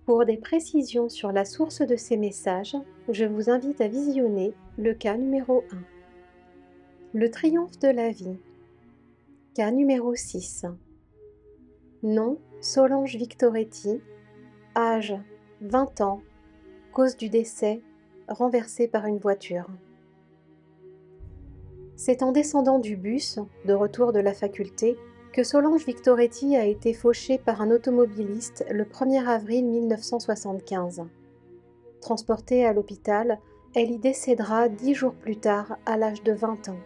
Pour des précisions sur la source de ces messages, je vous invite à visionner le cas numéro 1. Le triomphe de la vie. Cas numéro 6. Nom Solange Victoretti. Âge 20 ans. Cause du décès renversé par une voiture. C'est en descendant du bus, de retour de la faculté, que Solange Victoretti a été fauchée par un automobiliste le 1er avril 1975. Transportée à l'hôpital, elle y décédera 10 jours plus tard à l'âge de 20 ans.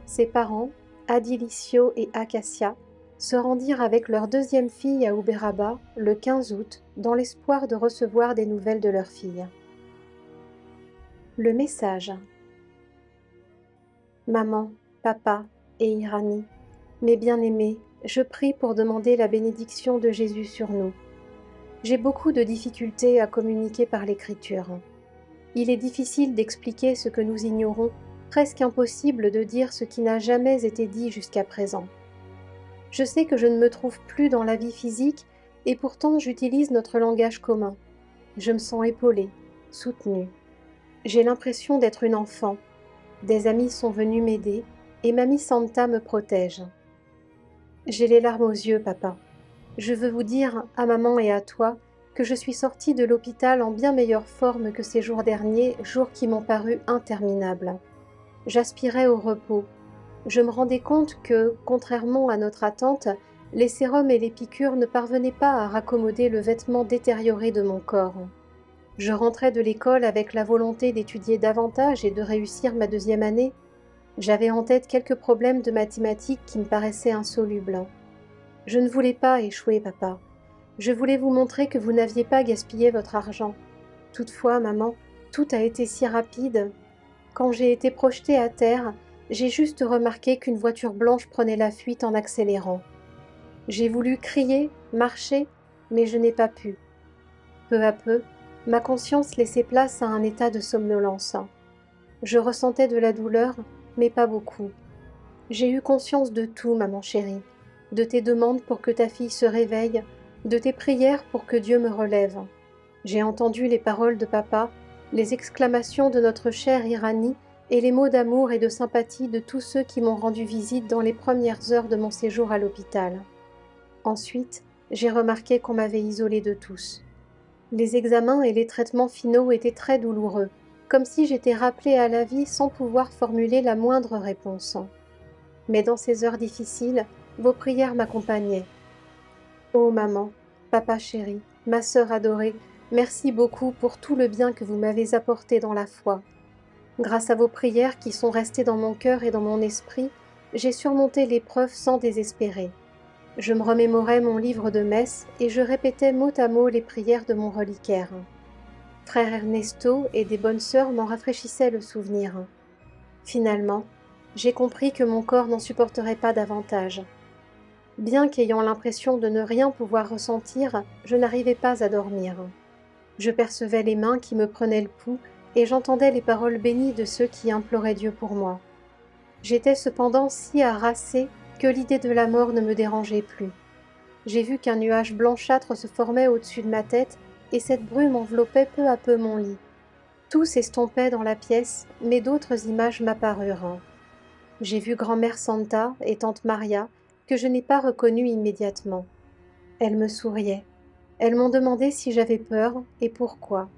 Ses parents, Adilicio et Acacia, se rendirent avec leur deuxième fille à Uberaba le 15 août dans l'espoir de recevoir des nouvelles de leur fille. Le message. Maman, papa et Irani, mes bien-aimés, je prie pour demander la bénédiction de Jésus sur nous. J'ai beaucoup de difficultés à communiquer par l'écriture. Il est difficile d'expliquer ce que nous ignorons, presque impossible de dire ce qui n'a jamais été dit jusqu'à présent. Je sais que je ne me trouve plus dans la vie physique et pourtant j'utilise notre langage commun. Je me sens épaulée, soutenue. J'ai l'impression d'être une enfant. Des amis sont venus m'aider et Mamie Santa me protège. J'ai les larmes aux yeux, papa. Je veux vous dire, à maman et à toi, que je suis sortie de l'hôpital en bien meilleure forme que ces jours derniers, jours qui m'ont paru interminables. J'aspirais au repos. Je me rendais compte que, contrairement à notre attente, les sérums et les piqûres ne parvenaient pas à raccommoder le vêtement détérioré de mon corps. Je rentrais de l'école avec la volonté d'étudier davantage et de réussir ma deuxième année. J'avais en tête quelques problèmes de mathématiques qui me paraissaient insolubles. Je ne voulais pas échouer, papa. Je voulais vous montrer que vous n'aviez pas gaspillé votre argent. Toutefois, maman, tout a été si rapide. Quand j'ai été projetée à terre, j'ai juste remarqué qu'une voiture blanche prenait la fuite en accélérant. J'ai voulu crier, marcher, mais je n'ai pas pu. Peu à peu, ma conscience laissait place à un état de somnolence. Je ressentais de la douleur, mais pas beaucoup. J'ai eu conscience de tout, maman chérie, de tes demandes pour que ta fille se réveille, de tes prières pour que Dieu me relève. J'ai entendu les paroles de papa, les exclamations de notre chère Irani et les mots d'amour et de sympathie de tous ceux qui m'ont rendu visite dans les premières heures de mon séjour à l'hôpital. Ensuite, j'ai remarqué qu'on m'avait isolée de tous. Les examens et les traitements finaux étaient très douloureux, comme si j'étais rappelée à la vie sans pouvoir formuler la moindre réponse. Mais dans ces heures difficiles, vos prières m'accompagnaient. Ô maman, papa chéri, ma sœur adorée, merci beaucoup pour tout le bien que vous m'avez apporté dans la foi. Grâce à vos prières qui sont restées dans mon cœur et dans mon esprit, j'ai surmonté l'épreuve sans désespérer. Je me remémorais mon livre de messe et je répétais mot à mot les prières de mon reliquaire. Frère Ernesto et des bonnes sœurs m'en rafraîchissaient le souvenir. Finalement, j'ai compris que mon corps n'en supporterait pas davantage. Bien qu'ayant l'impression de ne rien pouvoir ressentir, je n'arrivais pas à dormir. Je percevais les mains qui me prenaient le pouls et j'entendais les paroles bénies de ceux qui imploraient Dieu pour moi. J'étais cependant si harassée que l'idée de la mort ne me dérangeait plus. J'ai vu qu'un nuage blanchâtre se formait au-dessus de ma tête et cette brume enveloppait peu à peu mon lit. Tout s'estompait dans la pièce, mais d'autres images m'apparurent. J'ai vu grand-mère Santa et tante Maria, que je n'ai pas reconnues immédiatement. Elles me souriaient. Elles m'ont demandé si j'avais peur et pourquoi.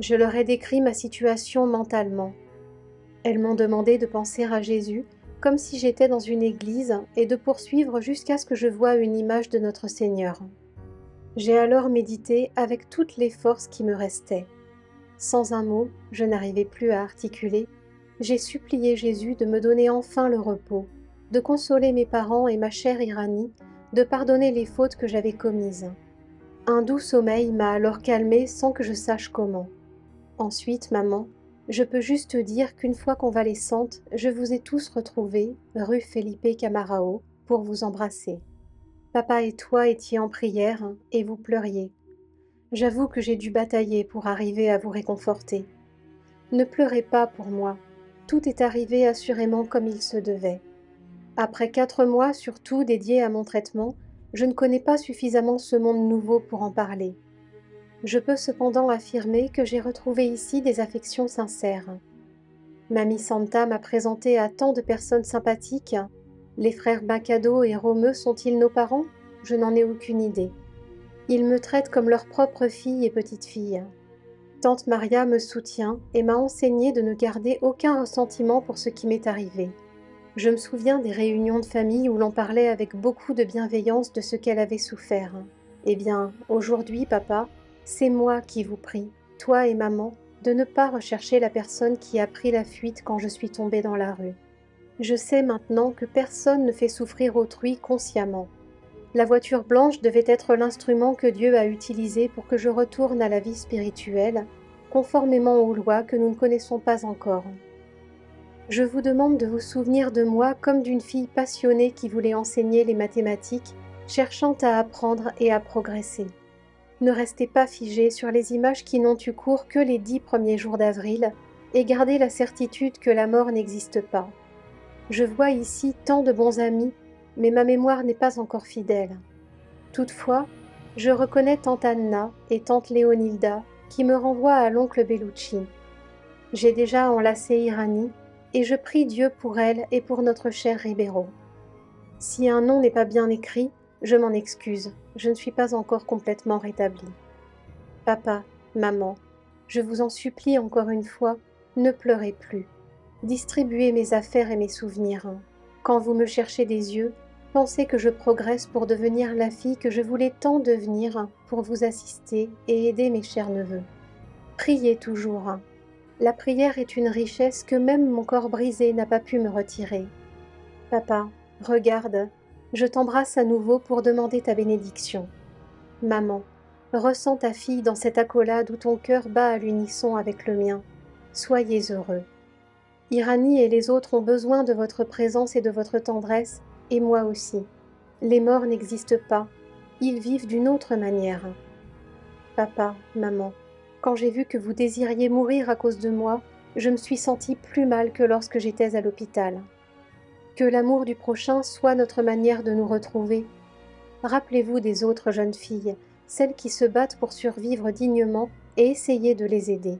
Je leur ai décrit ma situation mentalement. Elles m'ont demandé de penser à Jésus comme si j'étais dans une église et de poursuivre jusqu'à ce que je voie une image de notre Seigneur. J'ai alors médité avec toutes les forces qui me restaient. Sans un mot, je n'arrivais plus à articuler. J'ai supplié Jésus de me donner enfin le repos, de consoler mes parents et ma chère Irani, de pardonner les fautes que j'avais commises. Un doux sommeil m'a alors calmée sans que je sache comment. Ensuite, maman, je peux juste dire qu'une fois convalescente, je vous ai tous retrouvés, rue Felipe Camarao, pour vous embrasser. Papa et toi étiez en prière et vous pleuriez. J'avoue que j'ai dû batailler pour arriver à vous réconforter. Ne pleurez pas pour moi. Tout est arrivé assurément comme il se devait. Après 4 mois surtout dédiés à mon traitement, je ne connais pas suffisamment ce monde nouveau pour en parler. Je peux cependant affirmer que j'ai retrouvé ici des affections sincères. Mamie Santa m'a présenté à tant de personnes sympathiques. Les frères Macado et Romeu sont-ils nos parents? Je n'en ai aucune idée. Ils me traitent comme leur propre fille et petite-fille. Tante Maria me soutient et m'a enseigné de ne garder aucun ressentiment pour ce qui m'est arrivé. Je me souviens des réunions de famille où l'on parlait avec beaucoup de bienveillance de ce qu'elle avait souffert. Eh bien, aujourd'hui, papa, c'est moi qui vous prie, toi et maman, de ne pas rechercher la personne qui a pris la fuite quand je suis tombée dans la rue. Je sais maintenant que personne ne fait souffrir autrui consciemment. La voiture blanche devait être l'instrument que Dieu a utilisé pour que je retourne à la vie spirituelle, conformément aux lois que nous ne connaissons pas encore. Je vous demande de vous souvenir de moi comme d'une fille passionnée qui voulait enseigner les mathématiques, cherchant à apprendre et à progresser. Ne restez pas figés sur les images qui n'ont eu cours que les 10 premiers jours d'avril, et gardez la certitude que la mort n'existe pas. Je vois ici tant de bons amis, mais ma mémoire n'est pas encore fidèle. Toutefois, je reconnais tante Anna et tante Léonilda qui me renvoient à l'oncle Bellucci. J'ai déjà enlacé Irani et je prie Dieu pour elle et pour notre cher Ribeiro. Si un nom n'est pas bien écrit, je m'en excuse, je ne suis pas encore complètement rétablie. Papa, maman, je vous en supplie encore une fois, ne pleurez plus. Distribuez mes affaires et mes souvenirs. Quand vous me cherchez des yeux, pensez que je progresse pour devenir la fille que je voulais tant devenir pour vous assister et aider mes chers neveux. Priez toujours. La prière est une richesse que même mon corps brisé n'a pas pu me retirer. Papa, regarde, je t'embrasse à nouveau pour demander ta bénédiction. Maman, ressens ta fille dans cette accolade où ton cœur bat à l'unisson avec le mien. Soyez heureux. Irani et les autres ont besoin de votre présence et de votre tendresse, et moi aussi. Les morts n'existent pas, ils vivent d'une autre manière. Papa, maman, quand j'ai vu que vous désiriez mourir à cause de moi, je me suis sentie plus mal que lorsque j'étais à l'hôpital. Que l'amour du prochain soit notre manière de nous retrouver. Rappelez-vous des autres jeunes filles, celles qui se battent pour survivre dignement et essayez de les aider.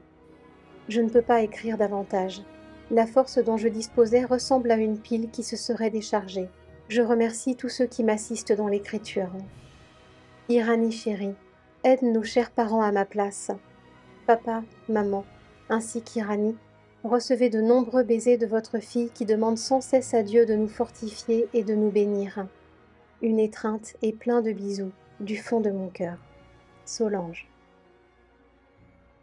Je ne peux pas écrire davantage. La force dont je disposais ressemble à une pile qui se serait déchargée. Je remercie tous ceux qui m'assistent dans l'écriture. Irani chérie, aide nos chers parents à ma place. Papa, maman, ainsi qu'Irani, recevez de nombreux baisers de votre fille qui demande sans cesse à Dieu de nous fortifier et de nous bénir. Une étreinte et plein de bisous du fond de mon cœur. Solange.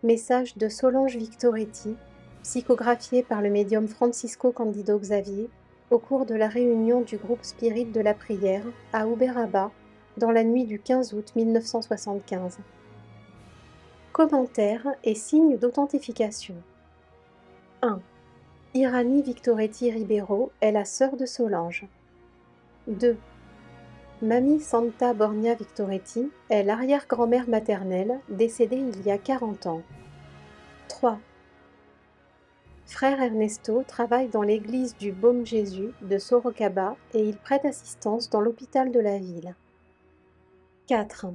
Message de Solange Victoretti, psychographié par le médium Francisco Candido Xavier au cours de la réunion du groupe Spirit de la prière à Uberaba dans la nuit du 15 août 1975. Commentaires et signes d'authentification. 1. Irani Victoretti Ribeiro est la sœur de Solange. 2. Mamie Santa Bornia Victoretti est l'arrière-grand-mère maternelle décédée il y a 40 ans. 3. Frère Ernesto travaille dans l'église du Baume Jésus de Sorocaba et il prête assistance dans l'hôpital de la ville. 4.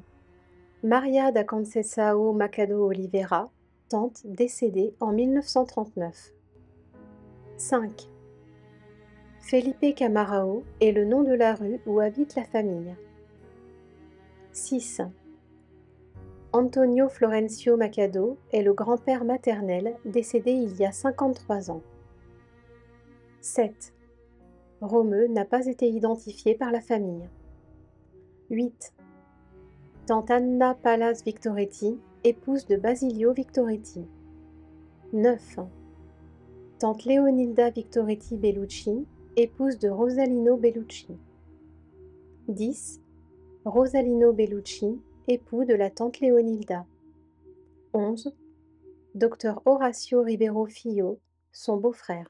Maria da Conceição Macado Oliveira, tante décédée en 1939. 5. Felipe Camarao est le nom de la rue où habite la famille. 6. Antonio Florencio Macado est le grand-père maternel décédé il y a 53 ans. 7. Romeu n'a pas été identifié par la famille. 8. Tante Anna Pallas Victoretti, épouse de Basilio Victoretti. 9. Tante Leonilda Victoretti Bellucci, épouse de Rosalino Bellucci. 10. Rosalino Bellucci, époux de la tante Leonilda. 11. Dr Horacio Ribeiro Filho, son beau-frère.